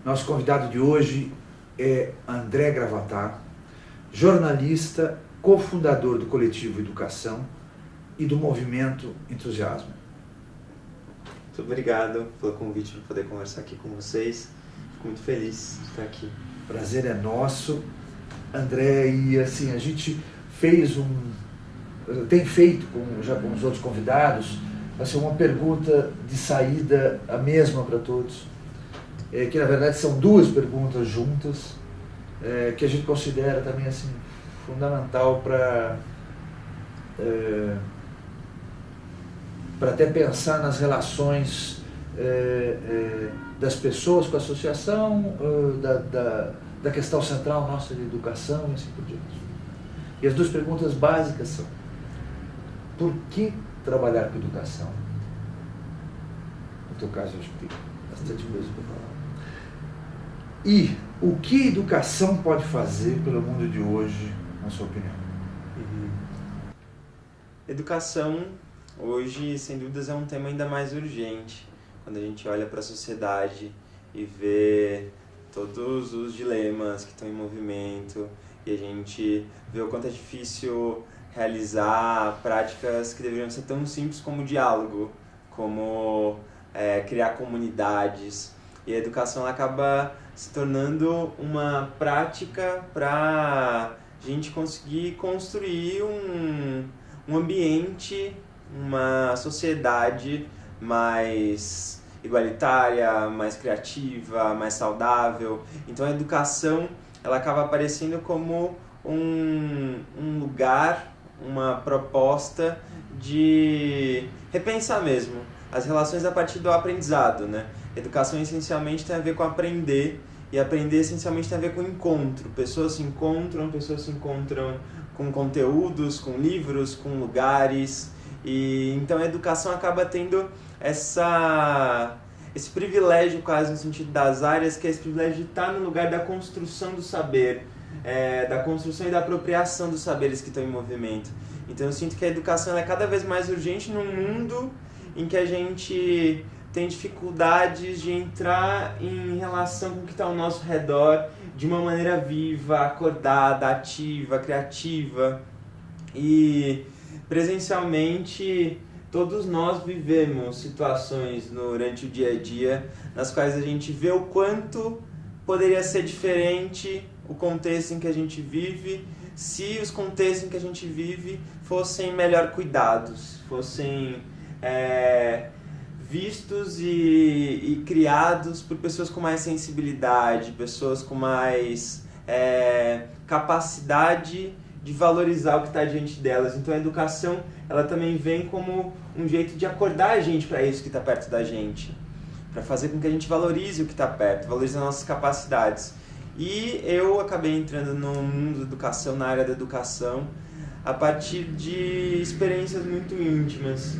Nosso convidado de hoje é André Gravatar, jornalista, cofundador do Coletivo Educação e do Movimento Entusiasmo. Muito obrigado pelo convite para poder conversar aqui com vocês. Fico muito feliz de estar aqui. Prazer é nosso, André, e assim, a gente tem feito já com os outros convidados, assim, uma pergunta de saída, a mesma para todos, que na verdade são duas perguntas juntas, que a gente considera também assim, fundamental para até pensar nas relações das pessoas com a associação, da questão central nossa de educação e assim por diante. E as duas perguntas básicas são: por que trabalhar com educação? No teu caso, eu acho que tem bastante coisa para falar. E o que a educação pode fazer pelo mundo de hoje, na sua opinião? Educação, hoje, sem dúvidas, é um tema ainda mais urgente. Quando a gente olha para a sociedade e vê todos os dilemas que estão em movimento, e a gente vê o quanto é difícil realizar práticas que deveriam ser tão simples como o diálogo, como criar comunidades. E a educação ela acaba se tornando uma prática para a gente conseguir construir um ambiente, uma sociedade mais igualitária, mais criativa, mais saudável. Então a educação ela acaba aparecendo como um lugar, uma proposta de repensar mesmo as relações a partir do aprendizado, né? Educação essencialmente tem a ver com aprender, e aprender essencialmente tem a ver com encontro. Pessoas se encontram com conteúdos, com livros, com lugares, e então a educação acaba tendo esse privilégio quase no sentido das áreas, que é esse privilégio de estar no lugar da construção do saber, da construção e da apropriação dos saberes que estão em movimento. Então eu sinto que a educação ela é cada vez mais urgente num mundo em que a gente tem dificuldades de entrar em relação com o que está ao nosso redor de uma maneira viva, acordada, ativa, criativa. E presencialmente todos nós vivemos situações durante o dia a dia nas quais a gente vê o quanto poderia ser diferente o contexto em que a gente vive se os contextos em que a gente vive fossem melhor cuidados, fossem vistos e criados por pessoas com mais sensibilidade, pessoas com mais capacidade de valorizar o que está diante delas. Então a educação ela também vem como um jeito de acordar a gente para isso que está perto da gente, para fazer com que a gente valorize o que está perto, valorize as nossas capacidades. E eu acabei entrando no mundo da educação, na área da educação, a partir de experiências muito íntimas.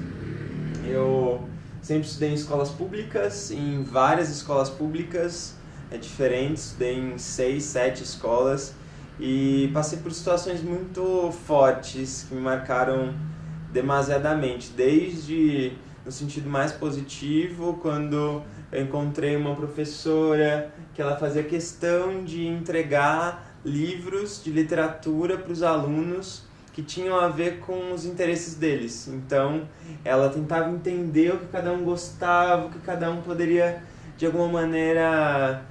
Eu sempre estudei em escolas públicas, em várias escolas públicas diferentes, estudei em 6, 7 escolas e passei por situações muito fortes que me marcaram demasiadamente, desde no sentido mais positivo, quando eu encontrei uma professora que ela fazia questão de entregar livros de literatura para os alunos que tinham a ver com os interesses deles. Então, ela tentava entender o que cada um gostava, o que cada um poderia, de alguma maneira,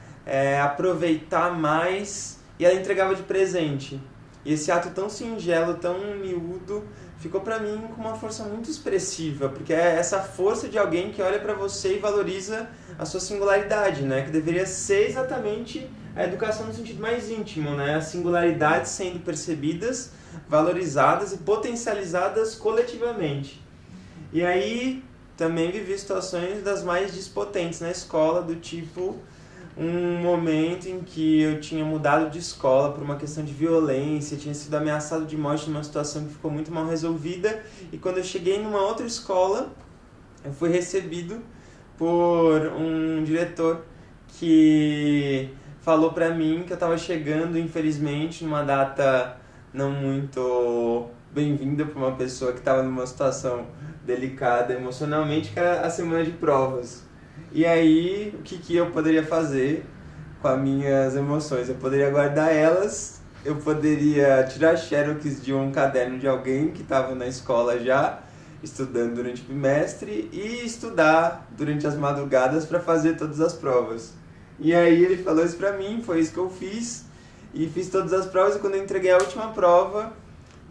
aproveitar mais, e ela entregava de presente. E esse ato tão singelo, tão miúdo, ficou para mim com uma força muito expressiva, porque é essa força de alguém que olha para você e valoriza a sua singularidade, né? Que deveria ser exatamente a educação no sentido mais íntimo, né? As singularidades sendo percebidas, valorizadas e potencializadas coletivamente. E aí também vivi situações das mais despotentes na escola, do tipo um momento em que eu tinha mudado de escola por uma questão de violência, tinha sido ameaçado de morte numa situação que ficou muito mal resolvida, e quando eu cheguei numa outra escola, eu fui recebido por um diretor que falou pra mim que eu estava chegando, infelizmente, numa data não muito bem-vinda para uma pessoa que estava numa situação delicada emocionalmente, que era a semana de provas. E aí, o que eu poderia fazer? com as minhas emoções. Eu poderia guardar elas, eu poderia tirar xerox de um caderno de alguém que estava na escola já, estudando durante o bimestre, e estudar durante as madrugadas para fazer todas as provas. E aí ele falou isso pra mim, foi isso que eu fiz, e fiz todas as provas, e quando eu entreguei a última prova,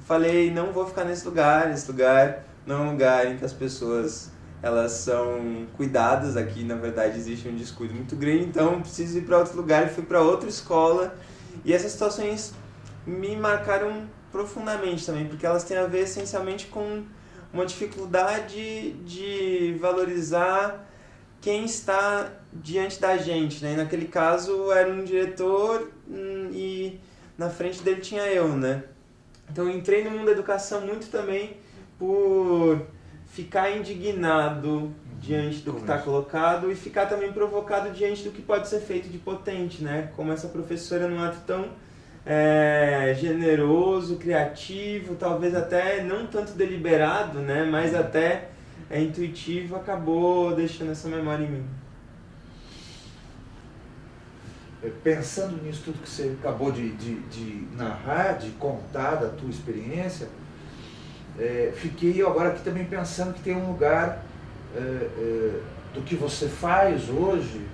falei, não vou ficar nesse lugar não é um lugar em que as pessoas elas são cuidadas, aqui na verdade existe um descuido muito grande, então preciso ir para outro lugar, e fui para outra escola, e essas situações me marcaram profundamente também, porque elas têm a ver essencialmente com uma dificuldade de valorizar quem está diante da gente, né? E naquele caso era um diretor e na frente dele tinha eu, né? Então eu entrei no mundo da educação muito também por ficar indignado diante do que está colocado e ficar também provocado diante do que pode ser feito de potente, né? Como essa professora num ato tão generoso, criativo, talvez até não tanto deliberado, né? Mas até intuitivo, acabou deixando essa memória em mim. Pensando nisso tudo que você acabou de narrar, de contar da tua experiência, fiquei agora aqui também pensando que tem um lugar do que você faz hoje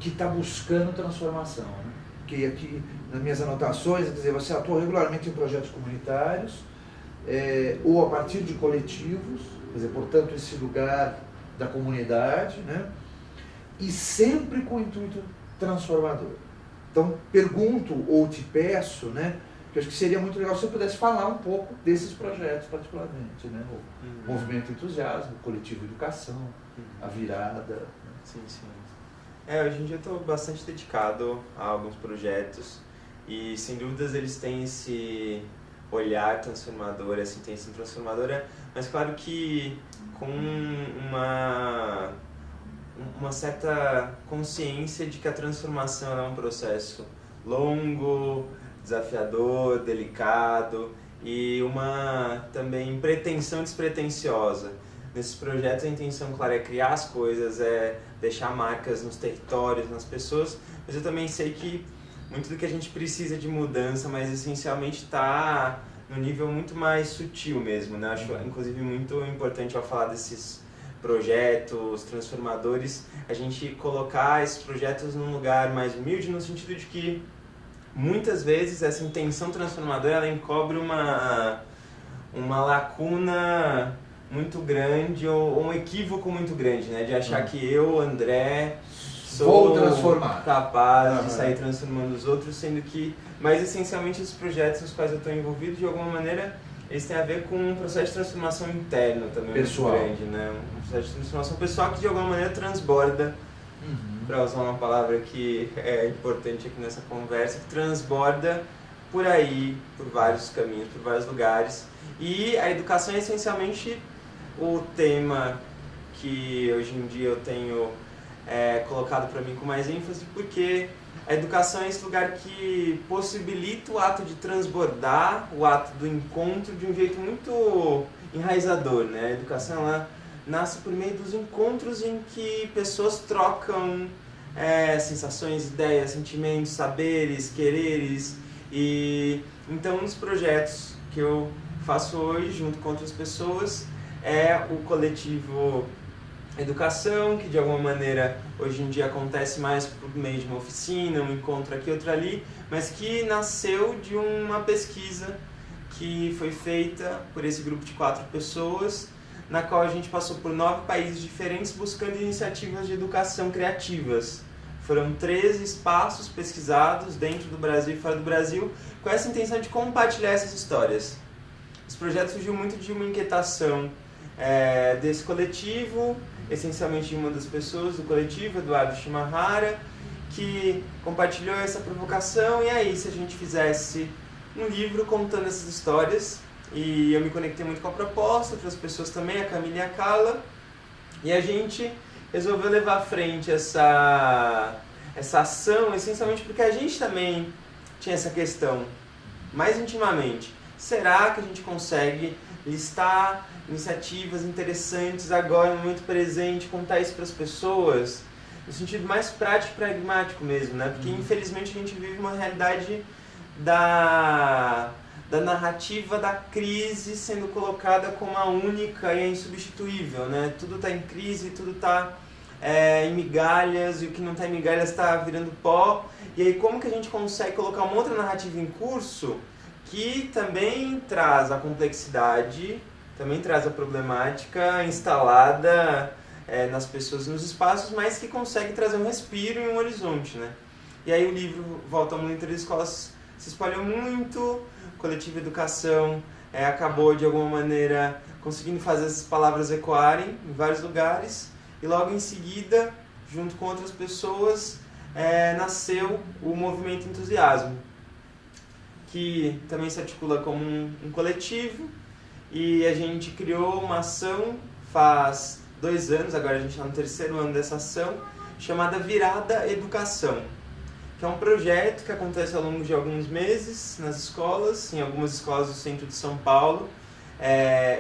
que está buscando transformação, né? Que aqui nas minhas anotações, quer dizer, você atua regularmente em projetos comunitários ou a partir de coletivos, quer dizer, portanto esse lugar da comunidade, né? E sempre com o intuito transformador. Então pergunto ou te peço, né? Que eu acho que seria muito legal se você pudesse falar um pouco desses projetos particularmente, né? O Movimento Entusiasmo, o Coletivo Educação, a Virada. Né? Sim, sim. Hoje em dia eu estou bastante dedicado a alguns projetos e sem dúvidas eles têm esse olhar transformador, essa intenção transformadora, mas claro que com uma certa consciência de que a transformação é um processo longo, desafiador, delicado e uma também pretensão despretensiosa. Nesses projetos a intenção, claro, é criar as coisas, é deixar marcas nos territórios, nas pessoas, mas eu também sei que muito do que a gente precisa de mudança, mas essencialmente está no nível muito mais sutil mesmo, né? Acho inclusive muito importante ao falar desses projetos transformadores, a gente colocar esses projetos num lugar mais humilde, no sentido de que muitas vezes essa intenção transformadora ela encobre uma lacuna muito grande ou um equívoco muito grande, né? De achar que eu, André, sou capaz de sair transformando os outros, sendo que, mas essencialmente os projetos nos quais eu estou envolvido, de alguma maneira, eles têm a ver com um processo de transformação interno também pessoal. Muito grande, né? Um processo de transformação pessoal que de alguma maneira transborda, para usar uma palavra que é importante aqui nessa conversa, que transborda por aí, por vários caminhos, por vários lugares. E a educação é essencialmente o tema que hoje em dia eu tenho colocado para mim com mais ênfase, porque a educação é esse lugar que possibilita o ato de transbordar, o ato do encontro de um jeito muito enraizador, né? A educação ela nasce por meio dos encontros em que pessoas trocam sensações, ideias, sentimentos, saberes, quereres. E então um dos projetos que eu faço hoje junto com outras pessoas é o coletivo Educação, que de alguma maneira hoje em dia acontece mais por meio de uma oficina, um encontro aqui, outro ali, mas que nasceu de uma pesquisa que foi feita por esse grupo de 4 pessoas, na qual a gente passou por 9 países diferentes buscando iniciativas de educação criativas. Foram 13 espaços pesquisados dentro do Brasil e fora do Brasil, com essa intenção de compartilhar essas histórias. Esse projeto surgiu muito de uma inquietação desse coletivo, essencialmente de uma das pessoas do coletivo, Eduardo Shimahara, que compartilhou essa provocação. E aí, se a gente fizesse um livro contando essas histórias, e eu me conectei muito com a proposta, outras pessoas também, a Camila e a Carla, e a gente resolveu levar à frente essa ação, essencialmente porque a gente também tinha essa questão mais intimamente. Será que a gente consegue listar iniciativas interessantes agora, no momento presente, contar isso para as pessoas? no sentido mais prático e pragmático mesmo, né? Porque infelizmente a gente vive uma realidade da narrativa da crise sendo colocada como a única e a insubstituível, né? Tudo está em crise, tudo está em migalhas, e o que não está em migalhas está virando pó. E aí como que a gente consegue colocar uma outra narrativa em curso que também traz a complexidade, também traz a problemática instalada nas pessoas e nos espaços, mas que consegue trazer um respiro e um horizonte, né? E aí o livro Volta ao Mundo Interescolas se espalhou muito, Coletivo Educação acabou de alguma maneira conseguindo fazer essas palavras ecoarem em vários lugares, e logo em seguida, junto com outras pessoas, nasceu o Movimento Entusiasmo, que também se articula como um coletivo, e a gente criou uma ação faz 2 anos, agora a gente está no 3º ano dessa ação, chamada Virada Educação, que é um projeto que acontece ao longo de alguns meses nas escolas, em algumas escolas do centro de São Paulo,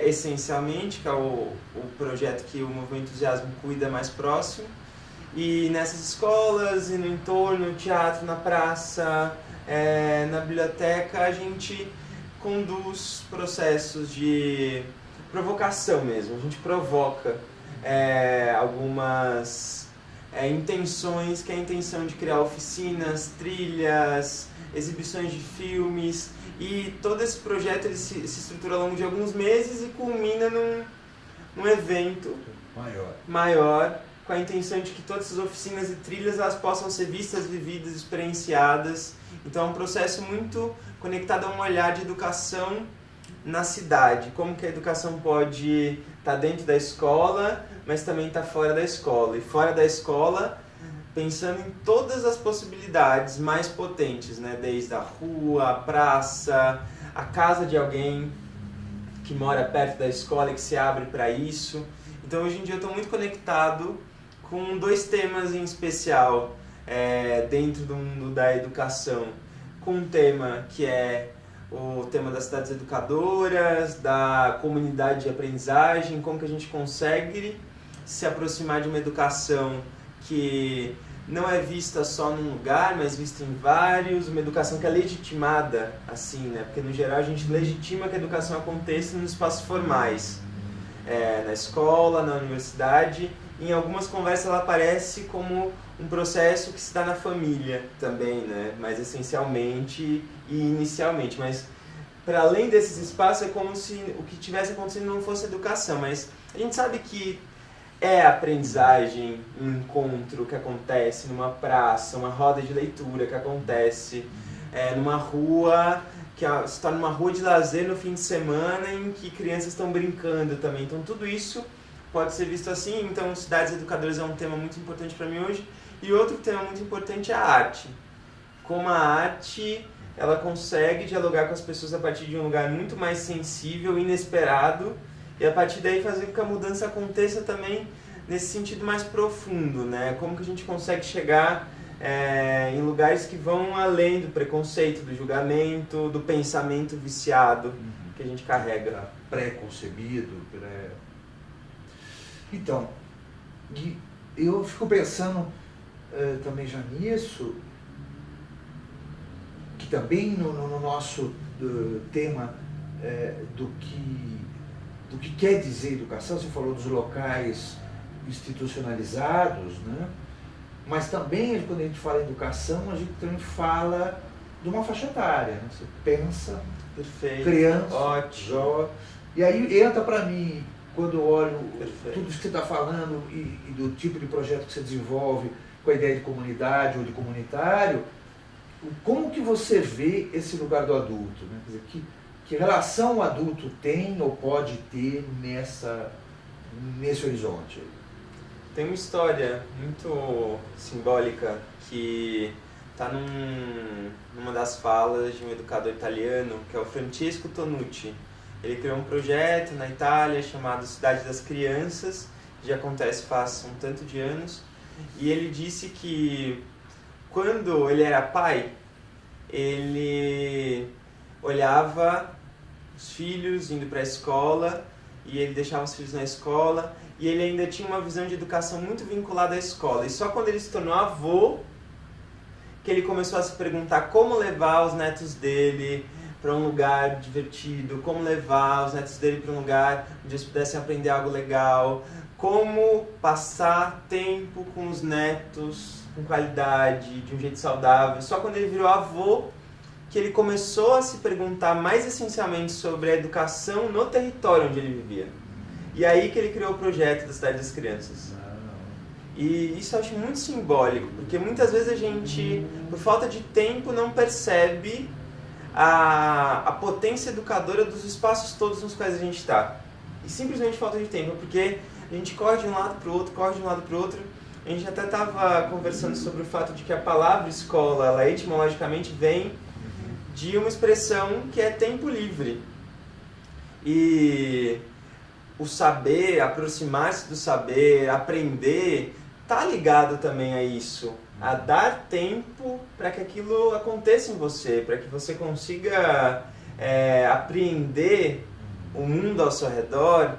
essencialmente, que é o projeto que o Movimento Entusiasmo cuida mais próximo. E nessas escolas e no entorno, no teatro, na praça, na biblioteca, a gente conduz processos de provocação mesmo. A gente provoca algumas intenções, que é a intenção de criar oficinas, trilhas, exibições de filmes, e todo esse projeto ele se estrutura ao longo de alguns meses e culmina num evento maior, com a intenção de que todas essas oficinas e trilhas elas possam ser vistas, vividas, experienciadas. Então é um processo muito conectado a um olhar de educação na cidade, como que a educação pode estar dentro da escola, mas também estar fora da escola. E fora da escola, pensando em todas as possibilidades mais potentes, né? Desde a rua, a praça, a casa de alguém que mora perto da escola e que se abre para isso. Então hoje em dia eu estou muito conectado com 2 temas em especial dentro do mundo da educação. Com um tema que é o tema das cidades educadoras, da comunidade de aprendizagem, como que a gente consegue se aproximar de uma educação que não é vista só num lugar, mas vista em vários, uma educação que é legitimada assim, né? Porque no geral a gente legitima que a educação aconteça nos espaços formais, na escola, na universidade. Em algumas conversas ela aparece como um processo que se dá na família também, né? Mas essencialmente e inicialmente. Mas para além desses espaços é como se o que estivesse acontecendo não fosse educação, mas a gente sabe que é aprendizagem, um encontro que acontece numa praça, uma roda de leitura que acontece numa rua, que se torna uma rua de lazer no fim de semana em que crianças estão brincando também. Então tudo isso pode ser visto assim. Então cidades educadoras é um tema muito importante para mim hoje. E outro tema muito importante é a arte. Como a arte ela consegue dialogar com as pessoas a partir de um lugar muito mais sensível, inesperado, e a partir daí fazer com que a mudança aconteça também nesse sentido mais profundo, né? Como que a gente consegue chegar em lugares que vão além do preconceito, do julgamento, do pensamento viciado que a gente carrega. Pré-concebido. Então, eu fico pensando também já nisso, que também no nosso tema do que quer dizer educação, você falou dos locais institucionalizados, né? Mas também quando a gente fala em educação, a gente também fala de uma faixa etária, né? Você pensa, Perfeito. Criança, Ótimo. jovem, e aí entra para mim, quando eu olho Perfeito. tudo isso que você está falando e do tipo de projeto que você desenvolve com a ideia de comunidade ou de comunitário, como que você vê esse lugar do adulto, né? Quer dizer, que relação o adulto tem ou pode ter nesse horizonte? Tem uma história muito simbólica que está numa das falas de um educador italiano, que é o Francesco Tonucci. Ele criou um projeto na Itália chamado Cidade das Crianças, que já acontece faz um tanto de anos, e ele disse que quando ele era pai, ele olhava os filhos indo para a escola e ele deixava os filhos na escola e ele ainda tinha uma visão de educação muito vinculada à escola. E só quando ele se tornou avô que ele começou a se perguntar como levar os netos dele para um lugar divertido, como levar os netos dele para um lugar onde eles pudessem aprender algo legal, como passar tempo com os netos com qualidade, de um jeito saudável. Só quando ele virou avô que ele começou a se perguntar mais essencialmente sobre a educação no território onde ele vivia. E aí que ele criou o projeto da Cidade das Crianças. E isso eu acho muito simbólico, porque muitas vezes a gente, por falta de tempo, não percebe a potência educadora dos espaços todos nos quais a gente está. E simplesmente falta de tempo, porque a gente corre de um lado para o outro, corre de um lado para o outro. A gente até estava conversando sobre o fato de que a palavra escola, ela etimologicamente vem de uma expressão que é tempo livre. E o saber, aproximar-se do saber, aprender, está ligado também a isso. A dar tempo para que aquilo aconteça em você, para que você consiga apreender o mundo ao seu redor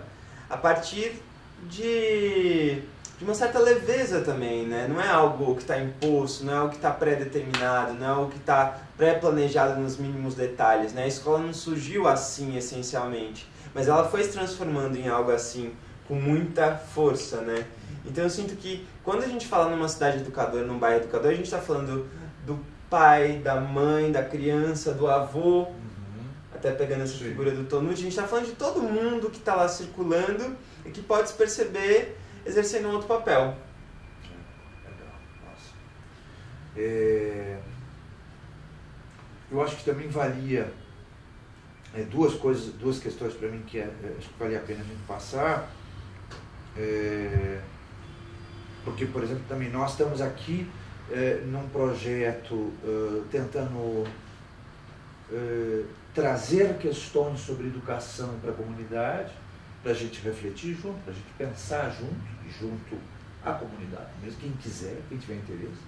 a partir de uma certa leveza também, né? Não é algo que está imposto, não é algo que está pré-determinado, não é algo que está pré-planejado nos mínimos detalhes, né? A escola não surgiu assim, essencialmente, mas ela foi se transformando em algo assim, com muita força, né? Então eu sinto que quando a gente fala numa cidade educadora, num bairro educador, a gente está falando do pai, da mãe, da criança, do avô, até pegando essa figura do Tonucci, a gente está falando de todo mundo que está lá circulando e que pode se perceber exercendo um outro papel. Legal, nossa. Eu acho que também valia duas questões para mim que acho que valia a pena a gente passar. Porque, por exemplo, também nós estamos aqui num projeto tentando trazer questões sobre educação para a comunidade, para a gente refletir junto, para a gente pensar junto à comunidade, mesmo quem quiser, quem tiver interesse.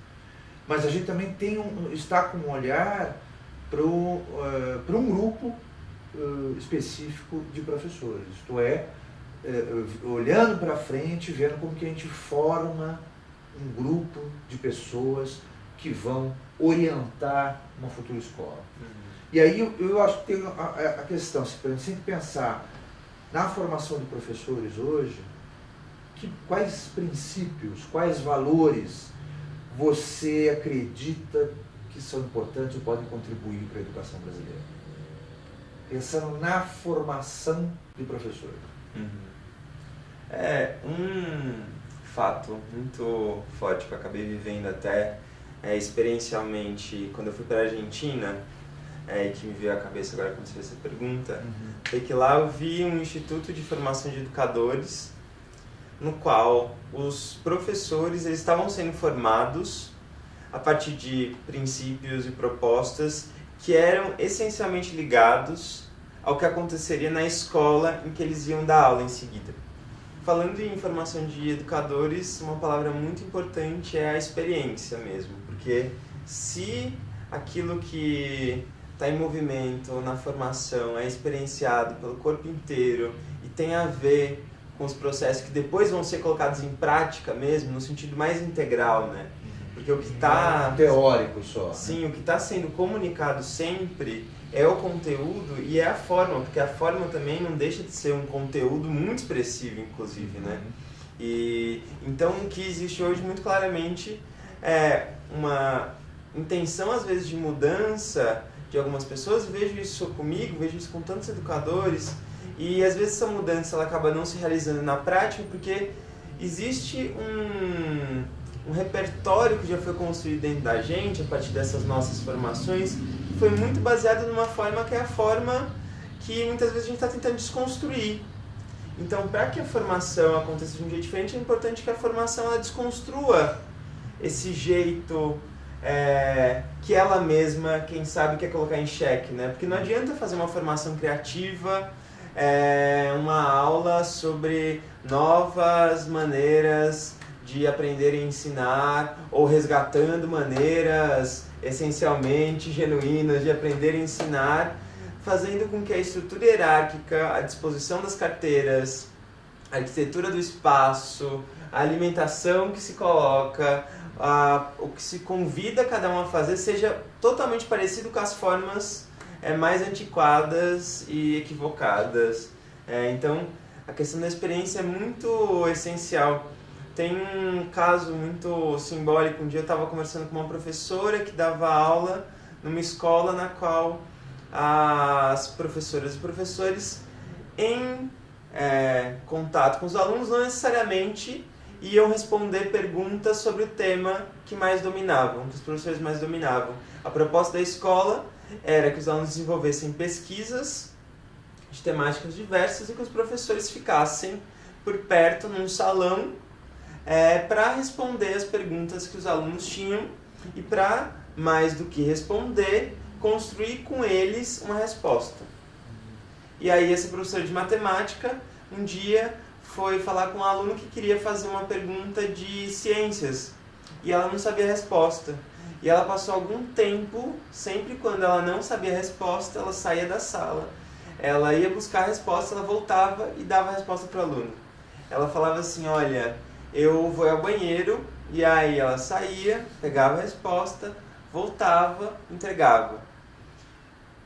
Mas a gente também está com um olhar para um grupo específico de professores, isto é, olhando para frente, vendo como que a gente forma um grupo de pessoas que vão orientar uma futura escola. E aí eu acho que tem a questão, se a gente pensar na formação de professores hoje, quais princípios, quais valores você acredita que são importantes e podem contribuir para a educação brasileira? Pensando na formação de professores. Um fato muito forte que eu acabei vivendo até experiencialmente quando eu fui para a Argentina, e que me veio à cabeça agora quando você fez essa pergunta, foi que lá eu vi um instituto de formação de educadores no qual os professores eles estavam sendo formados a partir de princípios e propostas que eram essencialmente ligados ao que aconteceria na escola em que eles iam dar aula em seguida. Falando em formação de educadores, uma palavra muito importante é a experiência mesmo, porque se aquilo que está em movimento na formação é experienciado pelo corpo inteiro e tem a ver com os processos que depois vão ser colocados em prática mesmo, no sentido mais integral, né? Porque o que está... teórico só. Sim, o que está sendo comunicado sempre é o conteúdo e é a forma, porque a forma também não deixa de ser um conteúdo muito expressivo, inclusive, né? E então o que existe hoje muito claramente é uma intenção, às vezes, de mudança de algumas pessoas. Vejo isso comigo, vejo isso com tantos educadores, e às vezes essa mudança ela acaba não se realizando na prática porque existe um repertório que já foi construído dentro da gente a partir dessas nossas formações, que foi muito baseado numa forma que é a forma que muitas vezes a gente está tentando desconstruir. Então, para que a formação aconteça de um jeito diferente, é importante que a formação ela desconstrua esse jeito que ela mesma, quem sabe, quer colocar em xeque, né? Porque não adianta fazer uma formação criativa, uma aula sobre novas maneiras de aprender e ensinar, ou resgatando maneiras essencialmente genuínas de aprender e ensinar, fazendo com que a estrutura hierárquica, a disposição das carteiras, a arquitetura do espaço, a alimentação que se coloca, o que se convida cada um a fazer seja totalmente parecido com as formas mais antiquadas e equivocadas. Então, a questão da experiência é muito essencial. Tem um caso muito simbólico. Um dia eu estava conversando com uma professora que dava aula numa escola na qual as professoras e professores, em contato com os alunos, não necessariamente iam responder perguntas sobre o tema que mais dominavam, que os professores mais dominavam. A proposta da escola era que os alunos desenvolvessem pesquisas de temáticas diversas e que os professores ficassem por perto num salão para responder as perguntas que os alunos tinham e para, mais do que responder, construir com eles uma resposta. E aí esse professor de matemática um dia foi falar com um aluno que queria fazer uma pergunta de ciências e ela não sabia a resposta. E ela passou algum tempo, sempre quando ela não sabia a resposta, ela saía da sala. Ela ia buscar a resposta, ela voltava e dava a resposta para o aluno. Ela falava assim, olha, eu vou ao banheiro, e aí ela saía, pegava a resposta, voltava, entregava.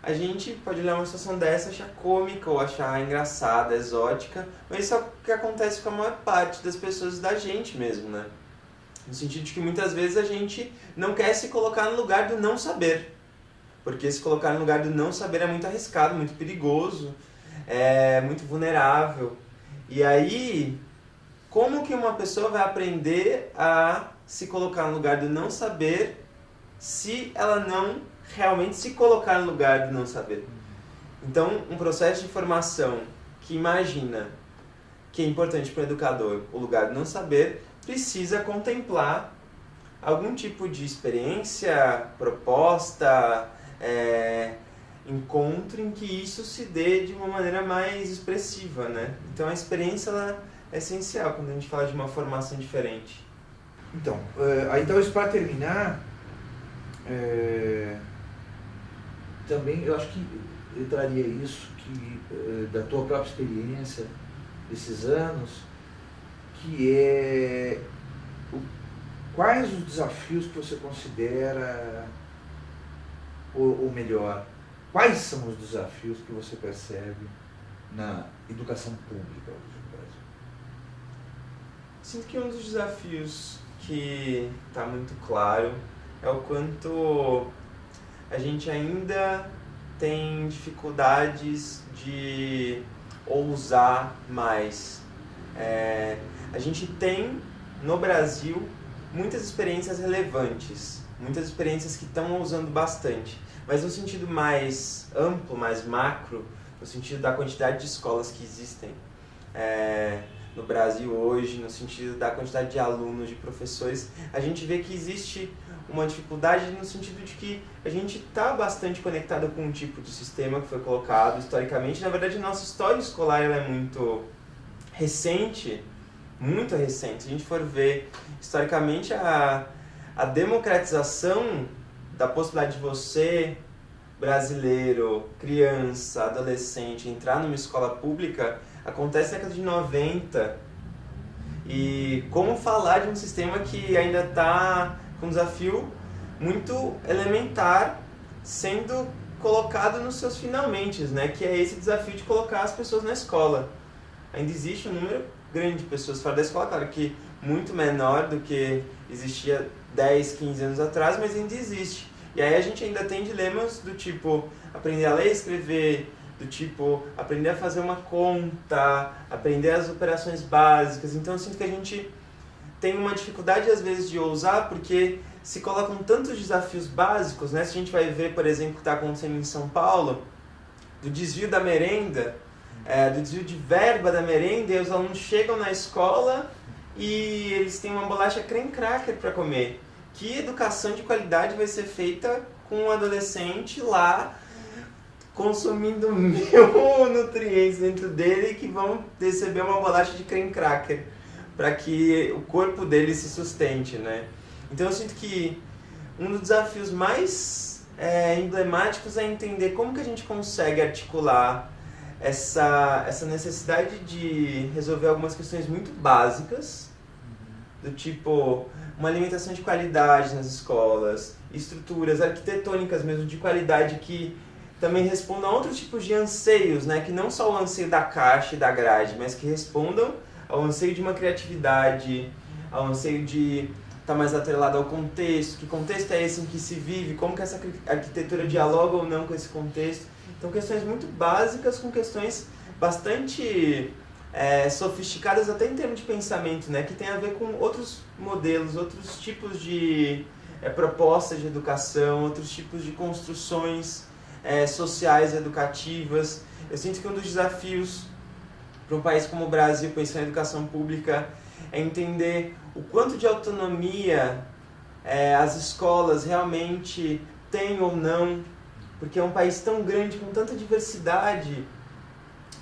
A gente pode olhar uma situação dessa e achar cômica ou achar engraçada, exótica, mas isso é o que acontece com a maior parte das pessoas da gente mesmo, né? No sentido de que muitas vezes a gente não quer se colocar no lugar do não saber. Porque se colocar no lugar do não saber é muito arriscado, muito perigoso, é muito vulnerável. E aí, como que uma pessoa vai aprender a se colocar no lugar do não saber se ela não realmente se colocar no lugar do não saber? Então, um processo de formação que imagina que é importante para o educador o lugar do não saber precisa contemplar algum tipo de experiência, proposta, encontro em que isso se dê de uma maneira mais expressiva, né? Então a experiência ela é essencial quando a gente fala de uma formação diferente. Então, então isso para terminar, também eu acho que eu traria isso que, da tua própria experiência desses anos, que é quais os desafios que você considera, ou melhor, quais são os desafios que você percebe na educação pública hoje no Brasil? Sinto que um dos desafios que está muito claro é o quanto a gente ainda tem dificuldades de ousar mais. A gente tem, no Brasil, muitas experiências relevantes, muitas experiências que estão ousando bastante, mas no sentido mais amplo, mais macro, no sentido da quantidade de escolas que existem no Brasil hoje, no sentido da quantidade de alunos, de professores, a gente vê que existe uma dificuldade no sentido de que a gente está bastante conectado com um tipo de sistema que foi colocado historicamente. Na verdade, a nossa história escolar ela é muito recente, muito recente. Se a gente for ver historicamente a democratização da possibilidade de você, brasileiro, criança, adolescente, entrar numa escola pública, acontece na década de 90. E como falar de um sistema que ainda está com um desafio muito elementar sendo colocado nos seus finalmente, né? Que é esse desafio de colocar as pessoas na escola. Ainda existe um número grande de pessoas fora da escola, claro que muito menor do que existia 10, 15 anos atrás, mas ainda existe. E aí a gente ainda tem dilemas do tipo aprender a ler e escrever, do tipo aprender a fazer uma conta, aprender as operações básicas. Então eu sinto que a gente tem uma dificuldade às vezes de ousar porque se colocam tantos desafios básicos, né? Se a gente vai ver, por exemplo, o que está acontecendo em São Paulo, do desvio da merenda, do desvio de verba da merenda, e os alunos chegam na escola e eles têm uma bolacha creme cracker para comer. Que educação de qualidade vai ser feita com um adolescente lá consumindo mil nutrientes dentro dele que vão receber uma bolacha de creme cracker para que o corpo dele se sustente, né? Então eu sinto que um dos desafios mais emblemáticos é entender como que a gente consegue articular essa necessidade de resolver algumas questões muito básicas, do tipo uma alimentação de qualidade nas escolas, estruturas arquitetônicas mesmo de qualidade que também respondam a outros tipos de anseios, né? Que não só o anseio da caixa e da grade, mas que respondam ao anseio de uma criatividade, ao anseio de estar mais atrelado ao contexto, que contexto é esse em que se vive, como que essa arquitetura dialoga ou não com esse contexto. Então questões muito básicas com questões bastante sofisticadas até em termos de pensamento, né? Que tem a ver com outros modelos, outros tipos de propostas de educação, outros tipos de construções sociais, educativas. Eu sinto que um dos desafios para um país como o Brasil, pensando em educação pública, é entender o quanto de autonomia as escolas realmente têm ou não, porque é um país tão grande, com tanta diversidade.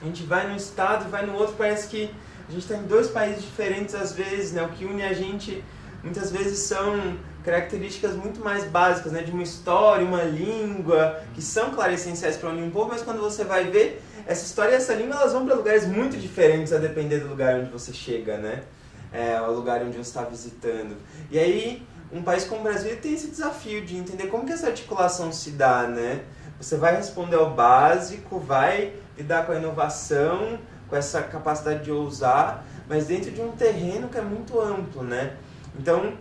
A gente vai num estado e vai no outro, parece que a gente está em dois países diferentes às vezes, né? O que une a gente muitas vezes são características muito mais básicas, né? De uma história, uma língua, que são, claro, essenciais para unir um povo, mas quando você vai ver, essa história e essa língua, elas vão para lugares muito diferentes a depender do lugar onde você chega, né? O lugar onde você está visitando. E aí, um país como o Brasil tem esse desafio de entender como que essa articulação se dá, né? Você vai responder ao básico, vai lidar com a inovação, com essa capacidade de ousar, mas dentro de um terreno que é muito amplo, né? Então,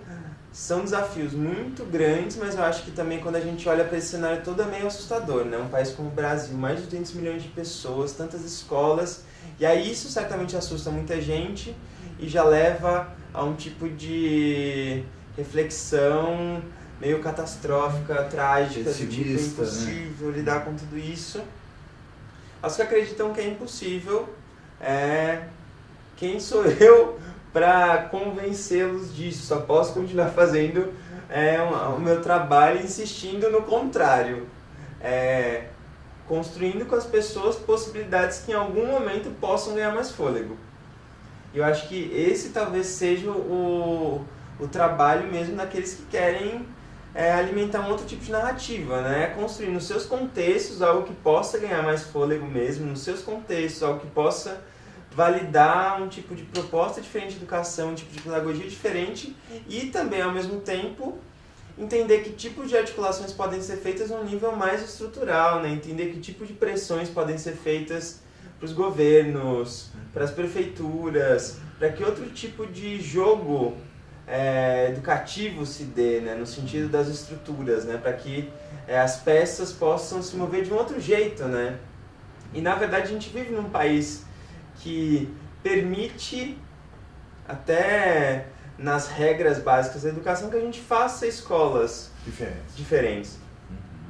são desafios muito grandes, mas eu acho que também quando a gente olha para esse cenário todo é meio assustador, né? Um país como o Brasil, mais de 200 milhões de pessoas, tantas escolas, e aí isso certamente assusta muita gente e já leva a um tipo de reflexão meio catastrófica, trágica, do tipo impossível, né? Lidar com tudo isso. Os que acreditam que é impossível, quem sou eu para convencê-los disso? Só posso continuar fazendo o meu trabalho insistindo no contrário, construindo com as pessoas possibilidades que em algum momento possam ganhar mais fôlego. E eu acho que esse talvez seja o trabalho mesmo daqueles que querem alimentar um outro tipo de narrativa, né? Construir nos seus contextos algo que possa ganhar mais fôlego mesmo, nos seus contextos algo que possa validar um tipo de proposta diferente de educação, um tipo de pedagogia diferente e também, ao mesmo tempo, entender que tipos de articulações podem ser feitas num nível mais estrutural, né? Entender que tipo de pressões podem ser feitas para os governos, para as prefeituras, para que outro tipo de jogo educativo se dê, né? No sentido das estruturas, né? Para que as peças possam se mover de um outro jeito, né? E, na verdade, a gente vive num país que permite, até nas regras básicas da educação, que a gente faça escolas diferentes.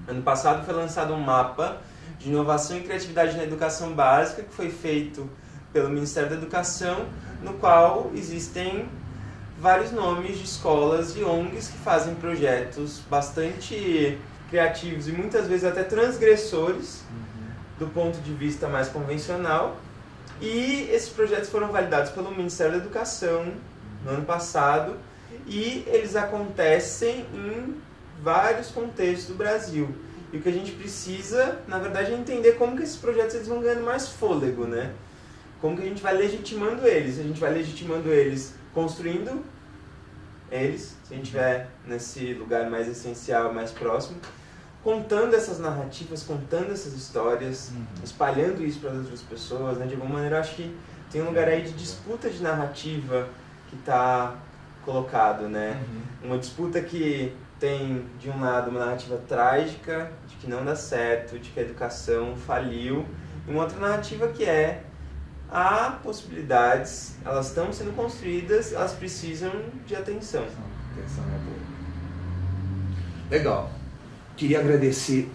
Ano passado foi lançado um mapa de inovação e criatividade na educação básica, que foi feito pelo Ministério da Educação, no qual existem vários nomes de escolas e ONGs que fazem projetos bastante criativos e muitas vezes até transgressores do ponto de vista mais convencional. E esses projetos foram validados pelo Ministério da Educação no ano passado e eles acontecem em vários contextos do Brasil. E o que a gente precisa, na verdade, é entender como que esses projetos eles vão ganhando mais fôlego, né? Como que a gente vai legitimando eles. A gente vai legitimando eles construindo eles, se a gente estiver nesse lugar mais essencial, mais próximo, contando essas narrativas, contando essas histórias, espalhando isso para outras pessoas, né? De alguma maneira, eu acho que tem um lugar aí de disputa de narrativa que está colocado, né? Uma disputa que tem, de um lado, uma narrativa trágica, de que não dá certo, de que a educação faliu, e uma outra narrativa que há possibilidades, elas estão sendo construídas, elas precisam de atenção. Atenção é boa. Legal. Queria agradecer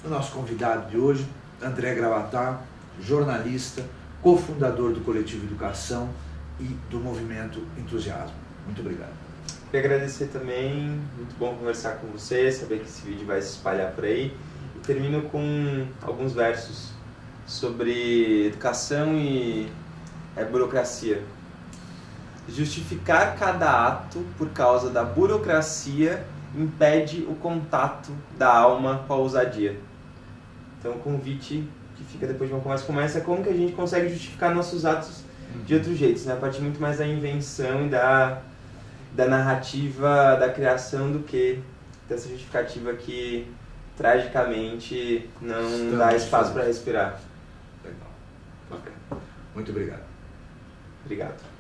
o nosso convidado de hoje, André Gravatar, jornalista, cofundador do Coletivo Educação e do Movimento Entusiasmo. Muito obrigado. Queria agradecer também, muito bom conversar com você, saber que esse vídeo vai se espalhar por aí. E termino com alguns versos sobre educação e burocracia. Justificar cada ato por causa da burocracia impede o contato da alma com a ousadia. Então, convite que fica depois de uma conversa como essa é como que a gente consegue justificar nossos atos de outros jeitos, né? A partir muito mais da invenção e da narrativa da criação do que dessa justificativa que tragicamente não dá espaço para respirar. Legal. Bacana. Muito obrigado. Obrigado.